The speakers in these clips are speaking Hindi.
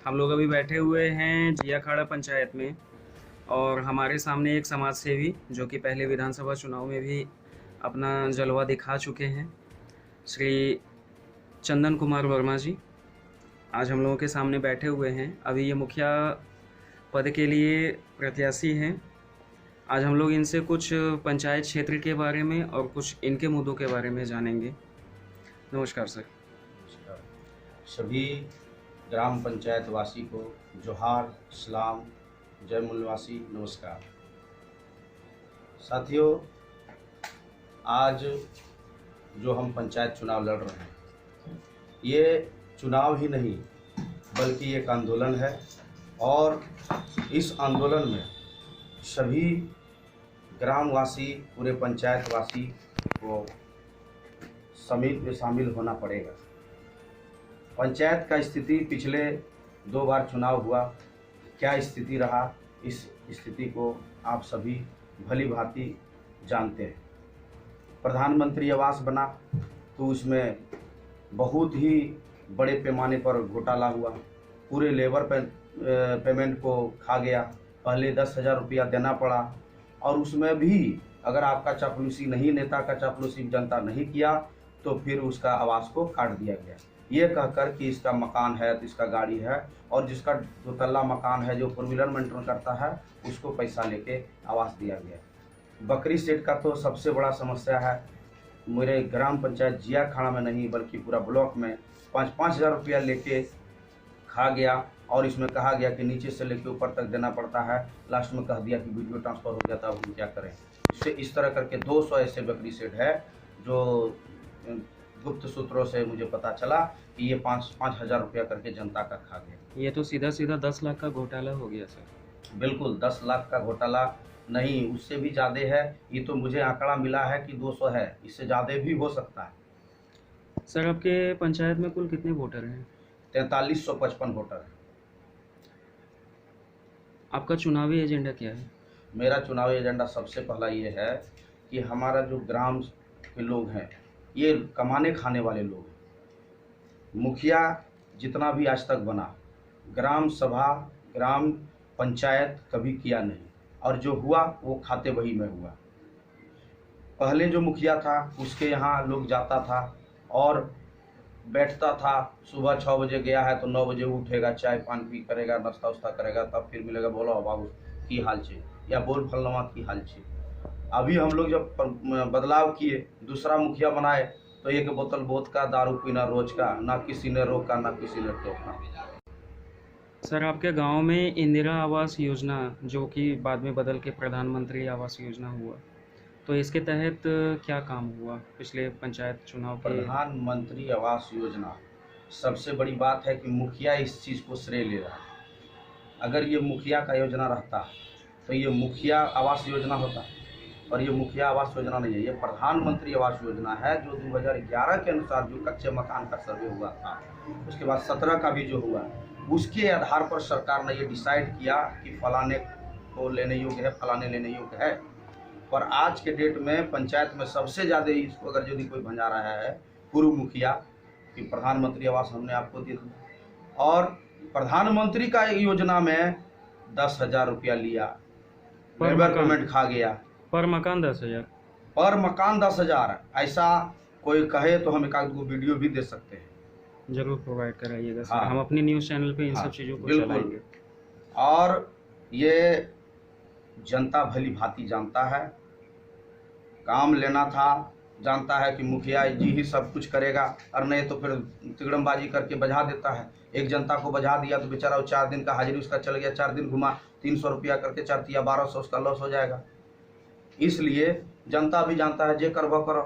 हम लोग अभी बैठे हुए हैं जियाखाड़ा पंचायत में और हमारे सामने एक समाज सेवी जो कि पहले विधानसभा चुनाव में भी अपना जलवा दिखा चुके हैं, श्री चंदन कुमार वर्मा जी आज हम लोगों के सामने बैठे हुए हैं। अभी ये मुखिया पद के लिए प्रत्याशी हैं। आज हम लोग इनसे कुछ पंचायत क्षेत्र के बारे में और कुछ इनके मुद्दों के बारे में जानेंगे। नमस्कार सर। नमस्कार। सभी ग्राम पंचायत वासी को जोहार, सलाम, जय मूलवासी, नमस्कार। साथियों, आज जो हम पंचायत चुनाव लड़ रहे हैं, ये चुनाव ही नहीं बल्कि एक आंदोलन है और इस आंदोलन में सभी ग्रामवासी, पूरे पंचायतवासी को समिति में शामिल होना पड़ेगा। पंचायत का स्थिति पिछले 2 बार चुनाव हुआ, क्या स्थिति रहा, इस स्थिति को आप सभी भली भांति जानते हैं। प्रधानमंत्री आवास बना तो उसमें बहुत ही बड़े पैमाने पर घोटाला हुआ, पूरे लेबर पेमेंट को खा गया। पहले 10,000 रुपया देना पड़ा और उसमें भी अगर आपका चापलूसी नहीं, नेता का चापलूसी जनता नहीं किया तो फिर उसका आवास को काट दिया गया, ये कहकर कि इसका मकान है तो इसका गाड़ी है, और जिसका 2 तल्ला मकान है जो 4 व्हीलर मेंटेन करता है उसको पैसा लेके आवास दिया गया। बकरी सेट का तो सबसे बड़ा समस्या है। मेरे ग्राम पंचायत जियाखाड़ा में नहीं बल्कि पूरा ब्लॉक में 5-5 हज़ार रुपया लेके खा गया और इसमें कहा गया कि नीचे से लेके ऊपर तक देना पड़ता है। लास्ट में कह दिया कि वीडियो ट्रांसफ़र हो जाता है, हम क्या करें। इससे इस तरह करके 200 ऐसे बकरी सेट है जो गुप्त सूत्रों से मुझे पता चला कि ये 5-5 हज़ार रुपया करके जनता का खा गया। ये तो सीधा 10 लाख का घोटाला हो गया सर। बिल्कुल 10 लाख का घोटाला नहीं, उससे भी ज़्यादा है। ये तो मुझे आंकड़ा मिला है कि 200 है, इससे ज़्यादा भी हो सकता है। सर आपके पंचायत में कुल कितने वोटर हैं? 4355 वोटर है। आपका चुनावी एजेंडा क्या है? मेरा चुनावी एजेंडा सबसे पहला ये है कि हमारा जो ग्राम के लोग हैं ये कमाने खाने वाले लोग हैं। मुखिया जितना भी आज तक बना, ग्राम सभा, ग्राम पंचायत कभी किया नहीं, और जो हुआ वो खाते बही में हुआ। पहले जो मुखिया था उसके यहाँ लोग जाता था और बैठता था, सुबह 6 बजे गया है तो 9 बजे उठेगा, चाय पानी पी करेगा, नाश्ता उस्ता करेगा, तब फिर मिलेगा, बोलो बाबू की हाल छे या बोल फलनवा की हाल छे। अभी हम लोग जब बदलाव किए, दूसरा मुखिया बनाए तो 1 बोतल वोदका दारू पीना रोज का, ना किसी ने रोका ना किसी ने टोका। सर आपके गांव में इंदिरा आवास योजना जो कि बाद में बदल के प्रधानमंत्री आवास योजना हुआ, तो इसके तहत क्या काम हुआ पिछले पंचायत चुनाव के? प्रधानमंत्री आवास योजना, सबसे बड़ी बात है कि मुखिया इस चीज़ को श्रेय ले रहा है। अगर ये मुखिया का योजना रहता तो ये मुखिया आवास योजना होता, और ये मुखिया आवास योजना नहीं है, ये प्रधानमंत्री आवास योजना है जो 2011 के अनुसार जो कच्चे मकान का सर्वे हुआ था, उसके बाद 17 का भी जो हुआ, उसके आधार पर सरकार ने ये डिसाइड किया कि फलाने को लेने योग्य है, फलाने लेने योग्य है। पर आज के डेट में पंचायत में सबसे ज़्यादा इसको अगर यदि कोई भंजा रहा है पूर्व मुखिया कि प्रधानमंत्री आवास हमने आपको दे दिया, और प्रधानमंत्री का योजना में 10,000 रुपया लिया, लेबर पेमेंट खा गया। पर मकान 10,000? पर मकान 10,000। ऐसा कोई कहे तो हम एक आध वीडियो भी दे सकते हैं। जरूर प्रोवाइड कराइएगा सर। हाँ, हम अपने न्यूज़ चैनल पे इन सब चीज़ों को चलाएंगे। और ये जनता भली भांति जानता है, काम लेना था, जानता है कि मुखिया जी ही सब कुछ करेगा, और नहीं तो फिर तिगड़मबाजी करके बजा देता है। एक जनता को बजा दिया तो बेचारा वो 4 दिन का हाजिरी उसका चल गया, 4 दिन घुमा, 300 रुपया करके 4 तिया 1200 उसका लॉस हो जाएगा। इसलिए जनता भी जानता है जे करबो करो,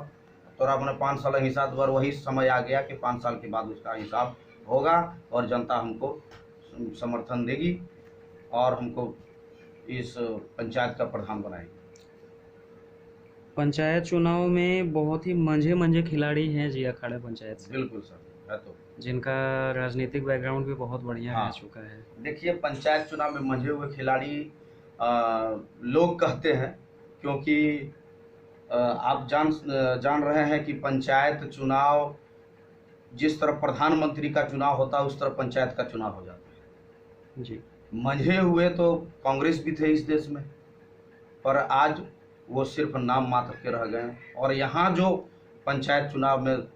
तोरा अपने 5 साल हिसाब पर वही समय आ गया कि 5 साल के बाद उसका हिसाब होगा और जनता हमको समर्थन देगी और हमको इस पंचायत का प्रधान बनाएगी। पंचायत चुनाव में बहुत ही मंझे खिलाड़ी हैं जियाखाड़ा पंचायत से। बिल्कुल सर, है तो, जिनका राजनीतिक बैकग्राउंड भी बहुत बढ़िया रह चुका है। देखिए, पंचायत चुनाव में मंझे हुए खिलाड़ी लोग कहते हैं, क्योंकि आप जान रहे हैं कि पंचायत चुनाव जिस तरह प्रधानमंत्री का चुनाव होता है उस तरह पंचायत का चुनाव हो जाता है। जी। मंझे हुए तो कांग्रेस भी थे इस देश में, पर आज वो सिर्फ नाम मात्र के रह गए हैं। और यहाँ जो पंचायत चुनाव में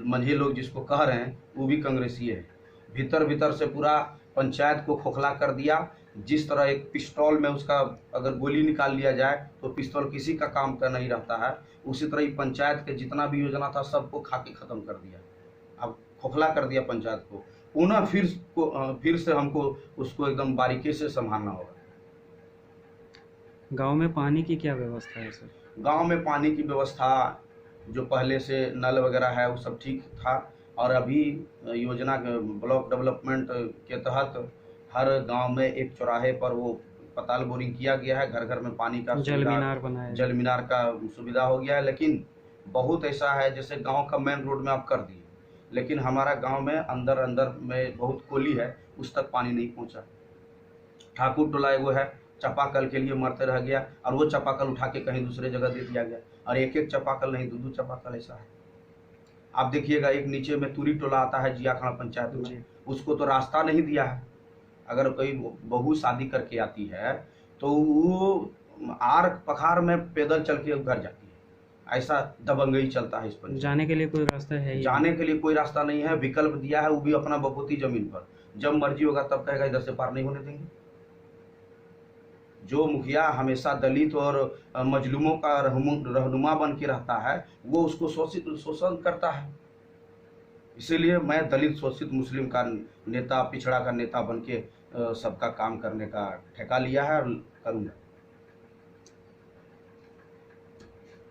मंझे लोग जिसको कह रहे हैं वो भी कांग्रेसी है। भीतर भीतर से पूरा पंचायत को खोखला कर दिया। जिस तरह एक पिस्तौल में उसका अगर गोली निकाल लिया जाए तो पिस्तौल किसी का काम का नहीं रहता है, उसी तरह ही पंचायत के जितना भी योजना था सबको खा के खत्म कर दिया। अब खोखला कर दिया पंचायत को। पुनः फिर से हमको उसको एकदम बारीकी से संभालना होगा। गांव में पानी की क्या व्यवस्था है सर? गांव में पानी की व्यवस्था जो पहले से नल वगैरह है वो सब ठीक था, और अभी योजना ब्लॉक डेवलपमेंट के तहत हर गांव में एक चौराहे पर वो पताल बोरिंग किया गया है। घर घर में पानी का जल मीनार बनाया है। जल मीनार का सुविधा हो गया है। लेकिन बहुत ऐसा है जैसे गांव का मेन रोड में आप कर दिए, लेकिन हमारा गांव में अंदर अंदर में बहुत कोली है, उस तक पानी नहीं पहुंचा। ठाकुर टोला एगो है, चापाकल के लिए मरते रह गया, और वो चापाकल उठा के कहीं दूसरे जगह दे दिया गया। और एक एक चापाकल नहीं, दो दो चापाकल ऐसा है। आप देखिएगा एक नीचे में तुरी टोला आता है जियाखाड़ा पंचायत में, उसको तो रास्ता नहीं दिया है। अगर कोई बहू शादी करके आती है तो वो आर पखार में पैदल चल के घर जाती है। ऐसा दबंगई चलता है इस पर। जाने के लिए कोई रास्ता है ही? जाने के लिए कोई रास्ता नहीं है। विकल्प दिया है वो भी अपना बखूती जमीन पर, जब मर्जी होगा तब कहेगा इधर से पार नहीं होने देंगे। जो मुखिया हमेशा दलित और मजलूमों का रहनुमा बन के रहता है, वो उसको शोषण करता है। इसीलिए मैं दलित शोषित मुस्लिम का नेता, पिछड़ा का नेता बन के सबका काम करने का ठेका लिया है और करूँगा।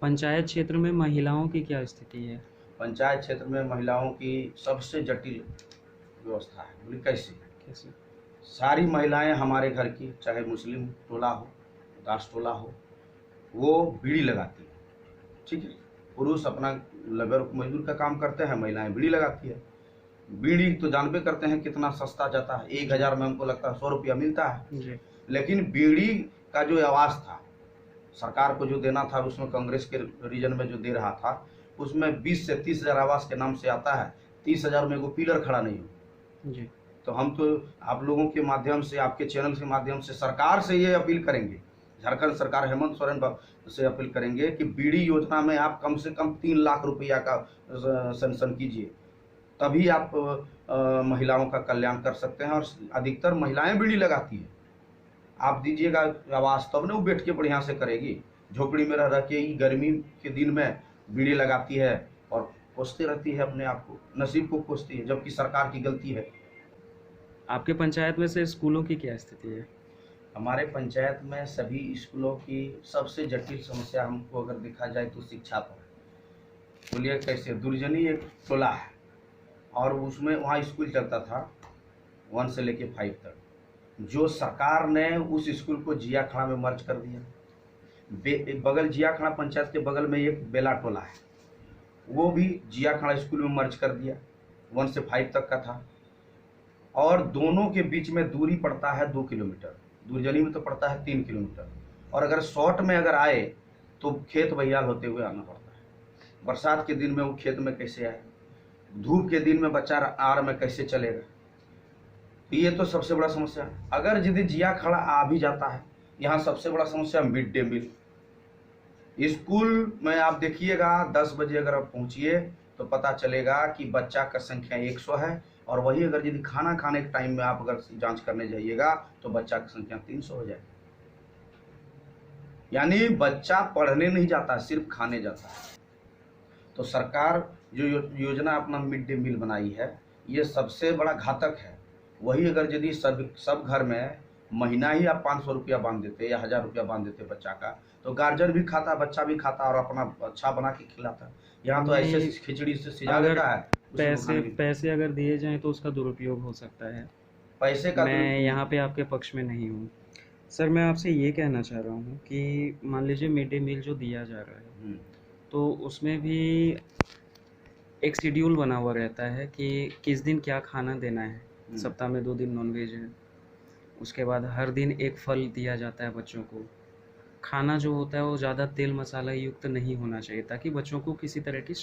पंचायत क्षेत्र में महिलाओं की क्या स्थिति है? पंचायत क्षेत्र में महिलाओं की सबसे जटिल व्यवस्था है। बोली कैसे? सारी महिलाएं हमारे घर की, चाहे मुस्लिम टोला हो, दास टोला हो, वो बीड़ी लगाती है। ठीक है, पुरुष अपना लेबर मजदूर का काम करते हैं, महिलाएं बीड़ी लगाती है। बीड़ी तो जानबे करते हैं कितना सस्ता जाता है। 1000 में हमको लगता है 100 रुपया मिलता है जी। लेकिन बीड़ी का जो आवाज़ था, सरकार को जो देना था, उसमें कांग्रेस के रीजन में जो दे रहा था, उसमें 20 से 30 हज़ार आवास के नाम से आता है। 30,000 में एगो पिलर खड़ा नहीं हो जी। तो हम तो आप लोगों के माध्यम से, आपके चैनल के माध्यम से सरकार से ये अपील करेंगे, झारखंड सरकार हेमंत सोरेन से अपील करेंगे कि बीड़ी योजना में आप कम से कम 3 लाख रुपया का सैंक्शन कीजिए, तभी आप महिलाओं का कल्याण कर सकते हैं। और अधिकतर महिलाएं बीड़ी लगाती है, आप दीजिएगा आवाज़, तब ना वो बैठ के बढ़िया से करेगी। झोपड़ी में रह के ही गर्मी के दिन में बीड़ी लगाती है और कोसती रहती है अपने आप को, नसीब को कोसती है, जबकि सरकार की गलती है। आपके पंचायत में से स्कूलों की क्या स्थिति है? हमारे पंचायत में सभी स्कूलों की सबसे जटिल समस्या हमको अगर देखा जाए तो शिक्षा पर। बोलिए कैसे? दुर्जनी एक टोला है और उसमें वहाँ स्कूल चलता था 1 से लेके 5 तक, जो सरकार ने उस स्कूल को जियाखाड़ा में मर्ज कर दिया। बगल जियाखाड़ा पंचायत के बगल में एक बेला टोला है, वो भी जियाखाड़ा स्कूल में मर्ज कर दिया। 1 से 5 तक का था, और दोनों के बीच में दूरी पड़ता है 2 किलोमीटर। दुर्जनी में तो पड़ता है 3 किलोमीटर। और अगर शॉर्ट में अगर आए तो खेत बहियाल होते हुए आना पड़ता है। बरसात के दिन में वो खेत में कैसे आए, धूप के दिन में बच्चा आर में कैसे चलेगा? ये तो सबसे बड़ा समस्या है। अगर यदि जियाखाड़ा आ भी जाता है, यहाँ सबसे बड़ा समस्या मिड डे मील। स्कूल में आप देखिएगा 10 बजे अगर आप पहुँचिए तो पता चलेगा कि बच्चा का संख्या 100 है, और वही अगर यदि खाना खाने के टाइम में आप अगर जांच करने जाइएगा तो बच्चा की संख्या 300 हो जाएगी। यानी बच्चा पढ़ने नहीं जाता, सिर्फ खाने जाता है। तो सरकार जो योजना अपना मिड डे मील बनाई है, ये सबसे बड़ा घातक है। वही अगर यदि सब घर में महीना ही आप 500 रुपया बांध देते या 1000 रुपया बांध देते बच्चा का, तो गार्जियन भी खाता, बच्चा भी खाता और अपना अच्छा बना के खिलाता। यहाँ तो ऐसे खिचड़ी से सिजा देता है। पैसे अगर दिए जाएं तो उसका दुरुपयोग हो सकता है। पैसे का मैं यहाँ पे आपके पक्ष में नहीं हूँ सर। मैं आपसे ये कहना चाह रहा हूँ कि मान लीजिए मिड डे मील जो दिया जा रहा है, तो उसमें भी एक शेड्यूल बना हुआ रहता है कि किस दिन क्या खाना देना है। सप्ताह में 2 दिन नॉनवेज है, उसके बाद हर दिन एक फल दिया जाता है बच्चों को। खाना जो होता है वो ज़्यादा तेल मसाला युक्त नहीं होना चाहिए, ताकि बच्चों को किसी तरह की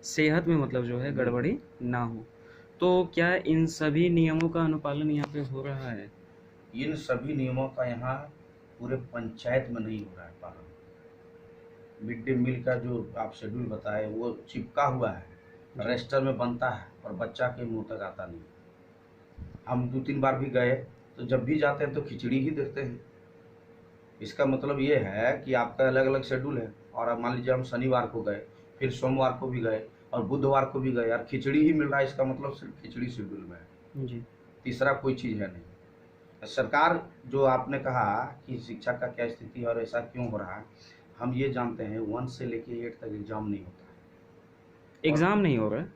सेहत में मतलब जो है गड़बड़ी ना हो। तो क्या इन सभी नियमों का अनुपालन यहाँ पे हो रहा है? इन सभी नियमों का यहाँ पूरे पंचायत में नहीं हो रहा है पालन। मिड डे मील का जो आप शेड्यूल बताए वो चिपका हुआ है, रजिस्टर में बनता है और बच्चा के मुंह तक आता नहीं। हम 2-3 बार भी गए तो जब भी जाते हैं तो खिचड़ी ही देखते हैं। इसका मतलब ये है कि आपका अलग अलग शेड्यूल है, और अब मान लीजिए हम शनिवार को गए, फिर सोमवार को भी गए और बुधवार को भी गए, यार खिचड़ी ही मिल रहा है, इसका मतलब सिर्फ खिचड़ी शेड्यूल में है, जी। तीसरा कोई चीज़ है नहीं। सरकार जो आपने कहा कि शिक्षा का क्या स्थिति है और ऐसा क्यों हो रहा है, हम ये जानते हैं 1 से लेके 8 तक एग्जाम नहीं होता है। एग्ज़ाम नहीं हो रहा है?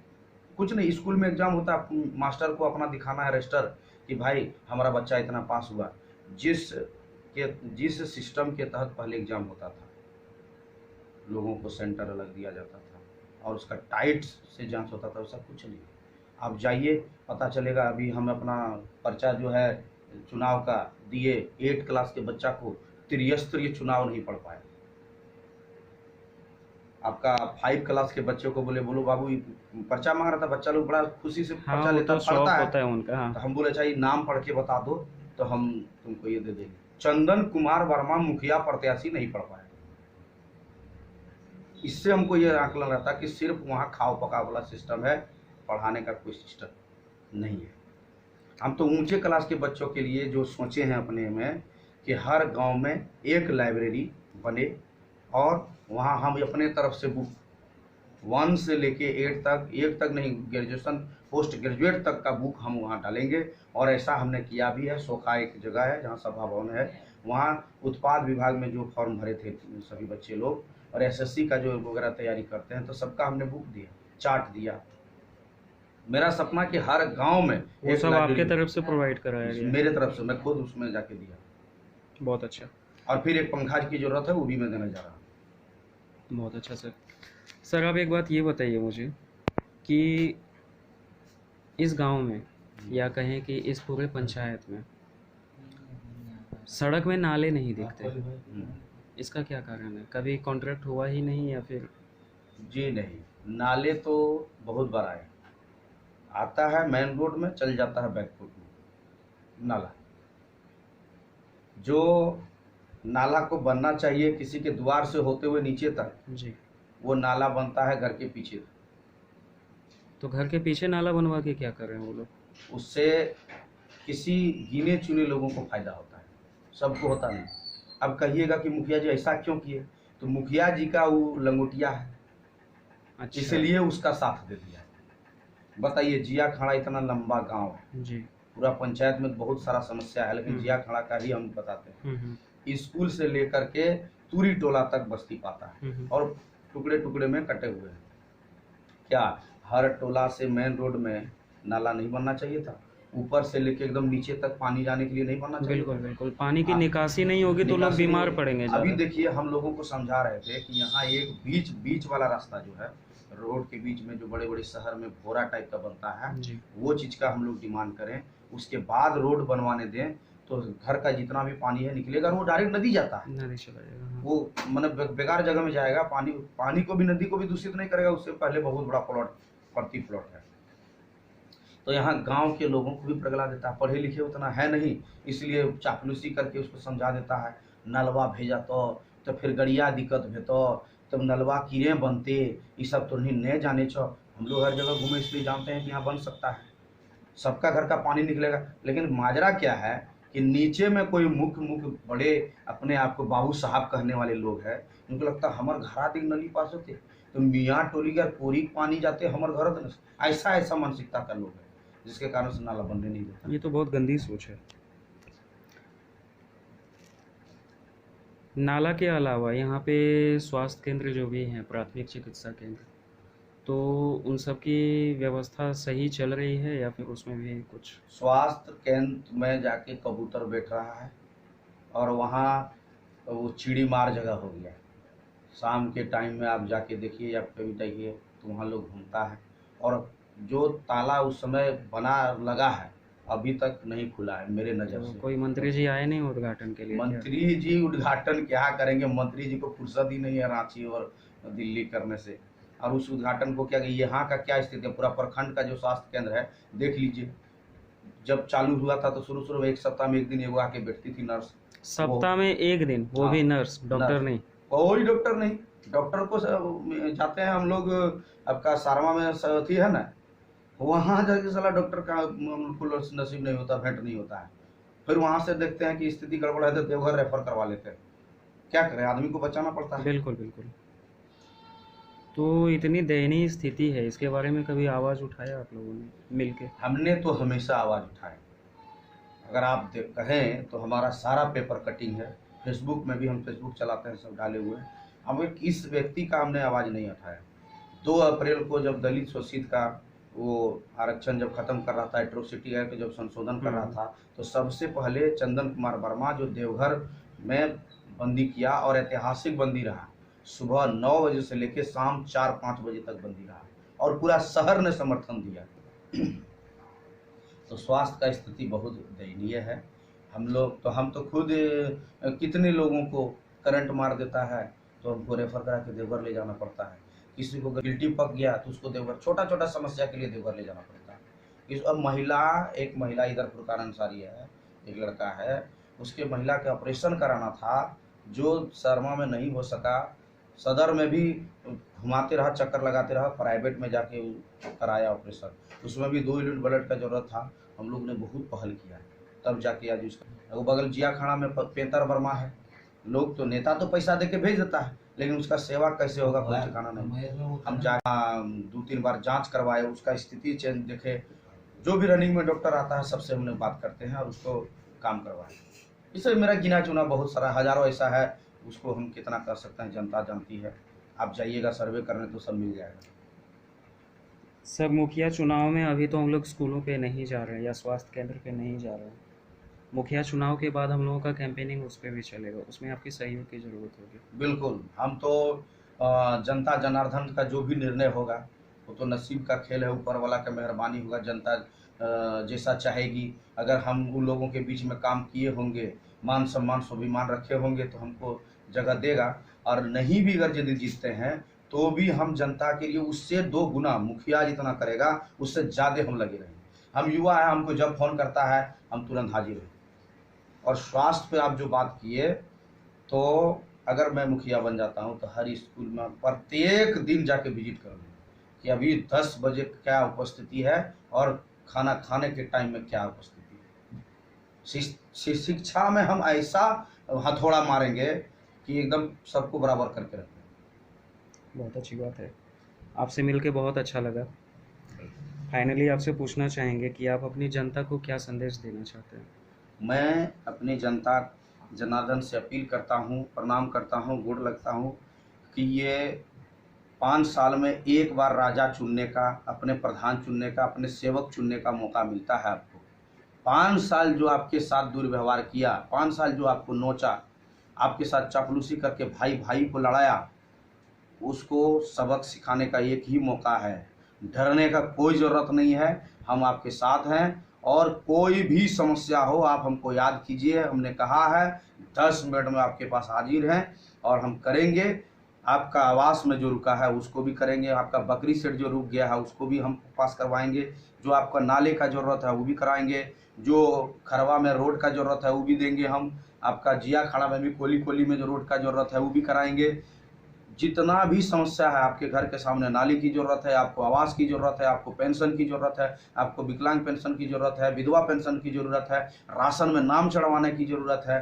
कुछ नहीं, स्कूल में एग्जाम होता है, मास्टर को अपना दिखाना है रजिस्टर कि भाई हमारा बच्चा इतना पास हुआ। जिस सिस्टम के तहत पहले एग्जाम होता था, लोगों को सेंटर अलग दिया जाता था और उसका टाइट से जांच होता था, वैसा कुछ नहीं। आप जाइए, पता चलेगा। अभी हम अपना पर्चा जो है चुनाव का दिए, 8 क्लास के बच्चा को त्रिस्तरीय चुनाव नहीं पढ़ पाया। आपका 5 क्लास के बच्चे को बोलो बाबू पर्चा मांग रहा था, बच्चा लोग बड़ा खुशी से हाँ, पर्चा वो लेता तो शौक पढ़ता है। होता है उनका। हाँ। तो हम बोले चाहिए नाम पढ़ के बता दो तो हम तुमको ये दे देंगे। चंदन कुमार वर्मा मुखिया प्रत्याशी नहीं पढ़ पाया। इससे हमको ये आकलन रहता कि सिर्फ वहाँ खाओ पकाओ वाला सिस्टम है, पढ़ाने का कोई सिस्टम नहीं है। हम तो ऊंचे क्लास के बच्चों के लिए जो सोचे हैं अपने में कि हर गांव में एक लाइब्रेरी बने और वहाँ हम अपने तरफ से बुक 1 से लेके 8 तक नहीं, ग्रेजुएशन पोस्ट ग्रेजुएट तक का बुक हम वहाँ डालेंगे। और ऐसा हमने किया भी है। सोखा एक जगह है जहाँ सभा भवन है, वहाँ उत्पाद विभाग में जो फॉर्म भरे थे सभी बच्चे लोग, और एसएससी का जो वगैरह तैयारी करते हैं, तो सबका हमने बुक दिया, चार्ट दिया। मेरा सपना कि हर गांव में वो एक सब आपके लाइब्रेरी, तरफ से प्रोवाइड कराया गया? मेरे तरफ से, मैं खुद उसमें जाके दिया। बहुत अच्छा। और फिर एक पंखा की जरूरत है, वो भी मैं देने जा रहा हूँ। बहुत अच्छा सर। सर आप एक बात ये बताइए मुझे कि इस गांव में या कहें कि इस पूरे पंचायत में सड़क में नाले नहीं दिखते, इसका क्या कारण है? कभी कॉन्ट्रैक्ट हुआ ही नहीं या फिर? जी नहीं, नाले तो बहुत बड़ा है, आता है मेन रोड में, चल जाता है बैकफुट में नाला। जो नाला को बनना चाहिए किसी के द्वार से होते हुए नीचे तक, जी। वो नाला बनता है घर के पीछे। तो घर के पीछे नाला बनवा के क्या कर रहे हैं वो लोग? उससे किसी गिने चुने लोगों को फायदा होता है, सबको होता नहीं। अब कहिएगा कि मुखिया जी ऐसा क्यों किए, तो मुखिया जी का वो लंगोटिया है, अच्छा। इसलिए उसका साथ दे दिया। बताइए, जिया खाड़ा इतना लंबा गांव है, जी। पूरा पंचायत में बहुत सारा समस्या है, लेकिन जिया खाड़ा का ही हम बताते हैं। स्कूल से लेकर के तूरी टोला तक बस्ती पाता है और टुकड़े टुकड़े में कटे हुए हैं। क्या हर टोला से मेन रोड में नाला नहीं बनना चाहिए था? ऊपर से लेके एकदम नीचे तक पानी जाने के लिए नहीं बनना चाहिए? बिल्कुल बिल्कुल, पानी की निकासी नहीं होगी तो लोग निकासी बीमार नहीं। पड़ेंगे अभी ज़्यादा। देखिए, हम लोगों को समझा रहे थे कि यहाँ एक बीच वाला रास्ता जो है रोड के बीच में, जो बड़े बड़े शहर में भोरा टाइप का बनता है, जी। वो चीज़ का हम लोग डिमांड करें, उसके बाद रोड बनवाने दें, तो घर का जितना भी पानी है निकलेगा, वो डायरेक्ट नदी जाता है, नदी चला जाएगा। हाँ। वो मतलब बेकार जगह में जाएगा। पानी को भी, नदी को भी दूषित नहीं करेगा। उससे पहले बहुत बड़ा प्रति प्लॉट है, तो यहाँ गांव के लोगों को भी प्रगला देता है। पढ़े लिखे उतना है नहीं, इसलिए चापलूसी करके उसको समझा देता है। नलवा भेजा तो फिर गड़िया दिक्कत भेतो, तब नलवा कीड़े बनते, ये सब तो नहीं जाने छो। हम लोग हर जगह घूमे इसलिए जानते हैं कि यहाँ बन सकता है, सबका घर का पानी निकलेगा। लेकिन माजरा क्या है कि नीचे में कोई मुख्य बड़े अपने आप को बाबू साहब कहने वाले लोग हैं, उनको लगता है हमारे घर आते नली पास होते, तो मियाँ टोली का पूरी पानी जाते हमारे घर। ऐसा मानसिकता का लोग है, जिसके कारण से नाला बनने नहीं देता। ये तो बहुत गंदी सोच है। नाला के अलावा यहाँ पे स्वास्थ्य केंद्र जो भी हैं, प्राथमिक चिकित्सा केंद्र, तो उन सब की व्यवस्था सही चल रही है या फिर उसमें भी कुछ? स्वास्थ्य केंद्र में जाके कबूतर बैठ रहा है और वहाँ वो चिड़ी मार जगह हो गया है। शाम के टाइम में आप जाके देखिए या कभी देखिए तो वहाँ लोग घूमता है, और जो ताला उस समय बना लगा है अभी तक नहीं खुला है मेरे नज़र तो से। कोई मंत्री जी आए नहीं उद्घाटन के लिए क्या? मंत्री जी उद्घाटन क्या करेंगे? मंत्री जी को फुर्सत ही नहीं है रांची और दिल्ली करने से, और उस उद्घाटन को क्या, यहाँ का क्या स्थिति है? पूरा प्रखंड का जो स्वास्थ्य केंद्र है देख लीजिए, जब चालू हुआ था तो शुरू में एक सप्ताह में एक दिन वो आके बैठती थी नर्स। सप्ताह में एक दिन, वो हाँ, भी नर्स, डॉक्टर नर्स, नहीं? कोई डॉक्टर नहीं। डॉक्टर को जाते हैं हम लोग, आपका सारमा में थी है ना, वहाँ जाके साला डॉक्टर का बिल्कुल नसीब नहीं होता, भेंट नहीं होता है। फिर वहाँ से देखते हैं कि स्थिति गड़बड़ है तो देवघर रेफर करवा लेते हैं। क्या करें, आदमी को बचाना पड़ता है। बिल्कुल बिल्कुल। तो इतनी दयनीय स्थिति है, इसके बारे में कभी आवाज़ उठाया आप लोगों ने मिलके? हमने तो हमेशा आवाज़ उठाए। अगर आप कहें तो हमारा सारा पेपर कटिंग है, फेसबुक में भी हम फेसबुक चलाते हैं, सब डाले हुए हैं। हम इस व्यक्ति का हमने आवाज़ नहीं उठाया। 2 अप्रैल को जब दलित शोषित का वो आरक्षण जब खत्म कर रहा था, एट्रोसिटी एक्ट जब संशोधन कर रहा था, तो सबसे पहले चंदन कुमार वर्मा जो देवघर में बंदी किया और ऐतिहासिक बंदी रहा, सुबह 9 बजे से लेकर शाम 4-5 बजे तक बंदी रहा और पूरा शहर ने समर्थन दिया। तो स्वास्थ्य का स्थिति बहुत दयनीय है। हम तो खुद कितने लोगों को करंट मार देता है तो हमको रेफर करा के देवघर ले जाना पड़ता है। किसी को गिल्टी पक गया तो उसको देवघर, छोटा छोटा समस्या के लिए देवघर ले जाना पड़ता है। अब एक महिला इधर फुरकान अंसारी है, एक लड़का है, उसके महिला के ऑपरेशन कराना था जो शर्मा में नहीं हो सका। सदर में भी घुमाते रहा, चक्कर लगाते रहा, प्राइवेट में जाके कराया ऑपरेशन। उसमें भी 2 यूनिट ब्लड का जरूरत था। हम लोग ने बहुत पहल किया तब जाके आज उसका, वो बगल जिया खाना में पेंतर वर्मा है। लोग तो नेता तो पैसा दे के भेज देता है, लेकिन उसका सेवा कैसे होगा कोई ठिकाना नहीं। हम 2-3 बार जांच करवाए, उसका स्थिति चेंज देखे। जो भी रनिंग में डॉक्टर आता है सबसे हमने बात करते हैं और उसको काम करवाए। इससे मेरा गिना चुना बहुत सारा हजारों ऐसा है, उसको हम कितना कर सकते हैं जनता जानती है। आप जाइएगा सर्वे करने तो सब मिल जाएगा। सर, मुखिया चुनाव में अभी तो हम लोग स्कूलों पे नहीं जा रहे हैं या स्वास्थ्य केंद्र पे नहीं जा रहे हैं। मुखिया चुनाव के बाद हम लोगों का कैंपेनिंग उस पर भी चलेगा, उसमें आपकी सहयोग की ज़रूरत होगी। बिल्कुल, हम तो जनता जनार्दन का जो भी निर्णय होगा वो तो नसीब का खेल है, ऊपर वाला का मेहरबानी होगा। जनता जैसा चाहेगी, अगर हम उन लोगों के बीच में काम किए होंगे, मान सम्मान स्वाभिमान रखे होंगे तो हमको जगह देगा। और नहीं भी अगर यदि जीतते हैं तो भी हम जनता के लिए उससे 2 गुना, मुखिया जितना करेगा उससे ज़्यादा हम लगे रहेंगे। हम युवा हैं, हमको जब फोन करता है हम तुरंत हाजिर हैं। और स्वास्थ्य पे आप जो बात किए, तो अगर मैं मुखिया बन जाता हूं तो हर स्कूल में प्रत्येक दिन जाके विजिट करूँगा कि अभी 10 बजे क्या उपस्थिति है और खाना खाने के टाइम में क्या उपस्थिति है। शिक्षा में हम ऐसा हथौड़ा मारेंगे कि एकदम सबको बराबर करके रखेंगे। बहुत अच्छी बात है, आपसे मिलके बहुत अच्छा लगा। फाइनली आपसे पूछना चाहेंगे कि आप अपनी जनता को क्या संदेश देना चाहते हैं? मैं अपनी जनता जनार्दन से अपील करता हूँ, प्रणाम करता हूँ, गोड़ लगता हूँ कि ये 5 साल में एक बार राजा चुनने का, अपने प्रधान चुनने का, अपने सेवक चुनने का मौका मिलता है आपको। 5 साल जो आपके साथ दुर्व्यवहार किया, 5 साल जो आपको नोचा, आपके साथ चापलूसी करके भाई भाई को लड़ाया, उसको सबक सिखाने का एक ही मौका है। डरने का कोई ज़रूरत नहीं है, हम आपके साथ हैं। और कोई भी समस्या हो आप हमको याद कीजिए, हमने कहा है 10 मिनट में आपके पास हाजिर हैं और हम करेंगे। आपका आवास में जो रुका है उसको भी करेंगे, आपका बकरी सेट जो रुक गया है उसको भी हम पास करवाएंगे, जो आपका नाले का ज़रूरत है वो भी कराएंगे, जो खरवा में रोड का ज़रूरत है वो भी देंगे हम, आपका जिया खाड़ा में भी कोली कोली में जो रोड का ज़रूरत है वो भी कराएंगे। जितना भी समस्या है, आपके घर के सामने नाली की ज़रूरत है, आपको आवास की ज़रूरत है, आपको पेंशन की ज़रूरत है, आपको विकलांग पेंशन की ज़रूरत है, विधवा पेंशन की ज़रूरत है, राशन में नाम चढ़वाने की ज़रूरत है,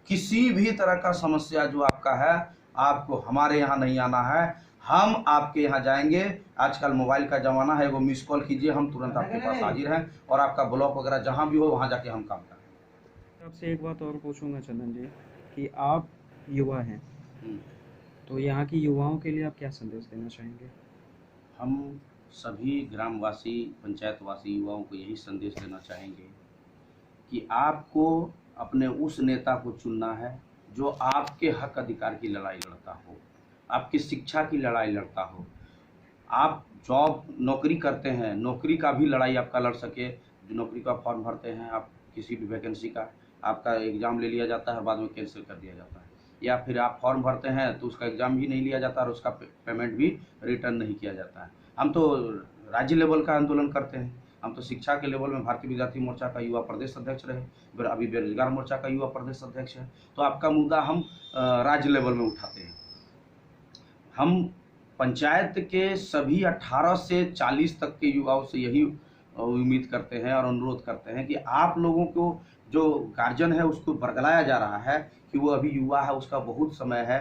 किसी भी तरह का समस्या जो आपका है, आपको हमारे यहाँ नहीं आना है, हम आपके यहाँ जाएंगे। आजकल मोबाइल का ज़माना है, वो मिस कॉल कीजिए, हम तुरंत आपके पास हाजिर हैं और आपका ब्लॉक वगैरह जहाँ भी हो वहाँ जाके हम काम करें। आपसे एक बात और पूछूंगा चंदन जी, कि आप युवा हैं, तो यहाँ की युवाओं के लिए आप क्या संदेश देना चाहेंगे? हम सभी ग्रामवासी, पंचायतवासी युवाओं को यही संदेश देना चाहेंगे कि आपको अपने उस नेता को चुनना है जो आपके हक अधिकार की लड़ाई लड़ता हो, आपकी शिक्षा की लड़ाई लड़ता हो। आप जॉब नौकरी करते हैं, नौकरी का भी लड़ाई आपका लड़ सके। जो नौकरी का फॉर्म भरते हैं आप, किसी भी वैकेंसी का, आपका एग्ज़ाम ले लिया जाता है, बाद में कैंसिल कर दिया जाता है। या फिर आप फॉर्म भरते हैं तो उसका एग्ज़ाम भी नहीं लिया जाता और उसका पेमेंट भी रिटर्न नहीं किया जाता है। हम तो राज्य लेवल का आंदोलन करते हैं, हम तो शिक्षा के लेवल में भारतीय विद्यार्थी मोर्चा का युवा प्रदेश अध्यक्ष रहे, फिर अभी बेरोजगार मोर्चा का युवा प्रदेश अध्यक्ष है। तो आपका मुद्दा हम राज्य लेवल में उठाते हैं। हम पंचायत के सभी 18 से 40 तक के युवाओं से यही उम्मीद करते हैं और अनुरोध करते हैं कि आप लोगों को जो गार्जियन है उसको बरगलाया जा रहा है कि वो अभी युवा है, उसका बहुत समय है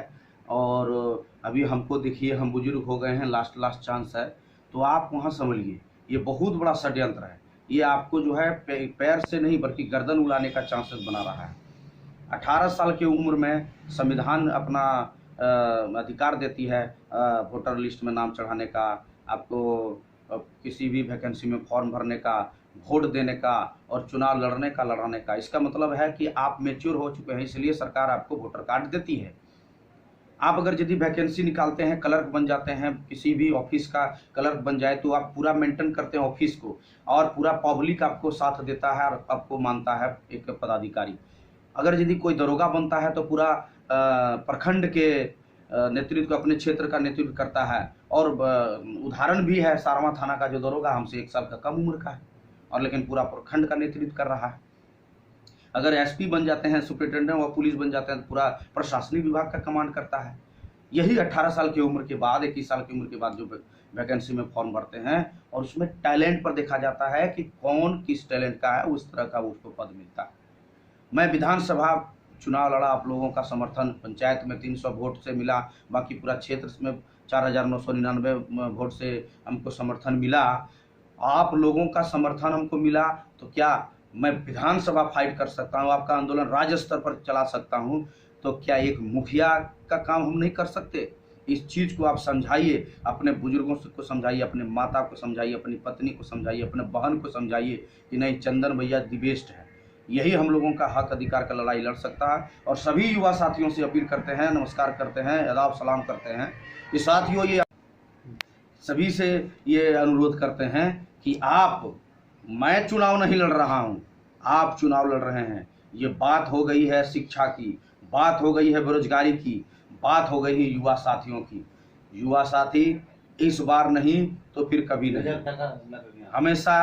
और अभी हमको देखिए हम बुजुर्ग हो गए हैं, लास्ट चांस है, तो आप वहाँ संभलिए। ये बहुत बड़ा षड्यंत्र है, ये आपको जो है पैर से नहीं बल्कि गर्दन उड़ाने का चांसेस बना रहा है। 18 साल की उम्र में संविधान अपना अधिकार देती है वोटर लिस्ट में नाम चढ़ाने का, आपको किसी भी वैकेंसी में फॉर्म भरने का, वोट देने का और चुनाव लड़ने का। इसका मतलब है कि आप मैच्योर हो चुके हैं, इसलिए सरकार आपको वोटर कार्ड देती है। आप अगर यदि वैकेंसी निकालते हैं, क्लर्क बन जाते हैं, किसी भी ऑफिस का क्लर्क बन जाए तो आप पूरा मेंटेन करते हैं ऑफिस को और पूरा पब्लिक आपको साथ देता है और आपको मानता है एक पदाधिकारी। अगर यदि कोई दरोगा बनता है तो पूरा प्रखंड के नेतृत्व, अपने क्षेत्र का नेतृत्व करता है। और उदाहरण भी है सारवा थाना का जो दरोगा हमसे 1 साल का कम उम्र का है और लेकिन पूरा प्रखंड का नेतृत्व कर रहा है। अगर एसपी बन जाते हैं, सुपरिटेंडेंट व पुलिस बन जाते हैं तो पूरा प्रशासनिक विभाग का कमांड करता है। यही 18 साल की उम्र के बाद, 21 साल की उम्र के बाद जो वैकेंसी में फॉर्म भरते हैं और उसमें टैलेंट पर देखा जाता है कि कौन किस टैलेंट का है, उस तरह का उसको पद मिलता है। मैं विधानसभा चुनाव लड़ा, आप लोगों का समर्थन पंचायत में 300 वोट से मिला, बाकी पूरा क्षेत्र में 4999 वोट से हमको समर्थन मिला। आप लोगों का समर्थन हमको मिला तो क्या मैं विधानसभा फाइट कर सकता हूँ, आपका आंदोलन राज्य स्तर पर चला सकता हूँ, तो क्या एक मुखिया का काम हम नहीं कर सकते? इस चीज़ को आप समझाइए, अपने बुजुर्गों को समझाइए, अपने माता को समझाइए, अपनी पत्नी को समझाइए, अपने बहन को समझाइए कि नहीं, चंदन भैया दी बेस्ट है। यही हम लोगों का हक अधिकार का लड़ाई लड़ सकता है। और सभी युवा साथियों से अपील करते हैं, नमस्कार करते हैं, आदाब सलाम करते हैं कि साथियों, ये सभी से ये अनुरोध करते हैं कि मैं चुनाव नहीं लड़ रहा हूँ, आप चुनाव लड़ रहे हैं। ये बात हो गई है शिक्षा की, बात हो गई है बेरोजगारी की, बात हो गई है युवा साथियों की। युवा साथी इस बार नहीं तो फिर कभी नहीं, हमेशा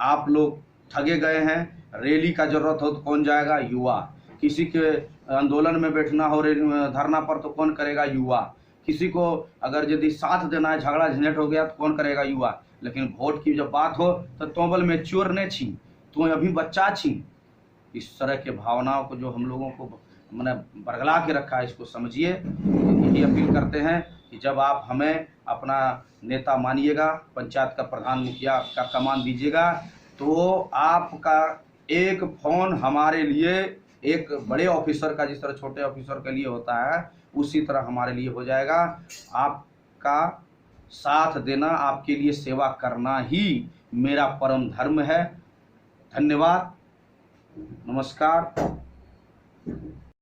आप लोग ठगे गए हैं। रैली का जरूरत हो तो कौन जाएगा? युवा। किसी के आंदोलन में बैठना हो, धरना पर, तो कौन करेगा? युवा। किसी को अगर यदि साथ देना है, झगड़ा झंझट हो गया तो कौन करेगा? युवा। लेकिन वोट की जब बात हो तो तोबल मैच्योर नहीं छी, तू अभी बच्चा छी। इस तरह के भावनाओं को जो हम लोगों को मैंने बरगला के रखा है, इसको समझिए। यही अपील करते हैं कि जब आप हमें अपना नेता मानिएगा, पंचायत का प्रधान मुखिया का कमान दीजिएगा, तो आपका एक फ़ोन हमारे लिए एक बड़े ऑफिसर का, जिस तरह छोटे ऑफिसर के लिए होता है, उसी तरह हमारे लिए हो जाएगा। आपका साथ देना, आपके लिए सेवा करना ही मेरा परम धर्म है। धन्यवाद, नमस्कार।